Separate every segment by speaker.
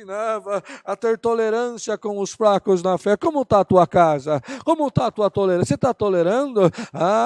Speaker 1: ensinava a ter tolerância com os fracos na fé. Como está a tua casa? Como está a tua tolerância? Você está tolerando?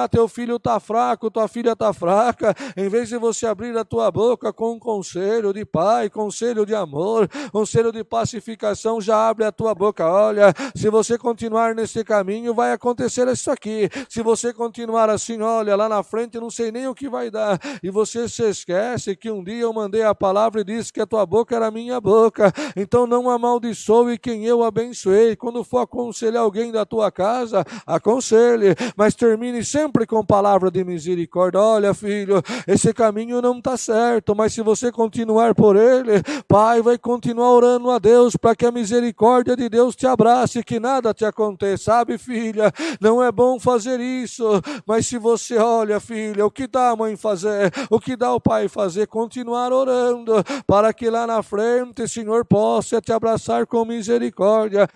Speaker 1: Teu filho está fraco, tua filha está fraca. Em vez de você abrir a tua boca com um conselho de pai, conselho de amor, conselho de pacificação, já abre a tua boca. Olha, se você continuar nesse caminho, vai acontecer isso aqui. Se você continuar assim, olha, lá na frente não sei nem o que vai dar. E você se esquece que um dia eu mandei a palavra e disse que a tua boca era a minha boca. Então não amaldiçoe quem eu abençoei. Quando for aconselhar alguém da tua casa, aconselhe, mas termine sempre com palavra de misericórdia. Olha, filho, esse caminho não está certo, mas se você continuar por ele, pai, vai continuar orando a Deus para que a misericórdia de Deus te abrace, que nada te aconteça. Sabe, filha, não é bom fazer isso, mas se você olha, filha, o que dá a mãe fazer, o que dá o pai fazer? Continuar orando, para que lá na frente o Senhor possa te abraçar com misericórdia.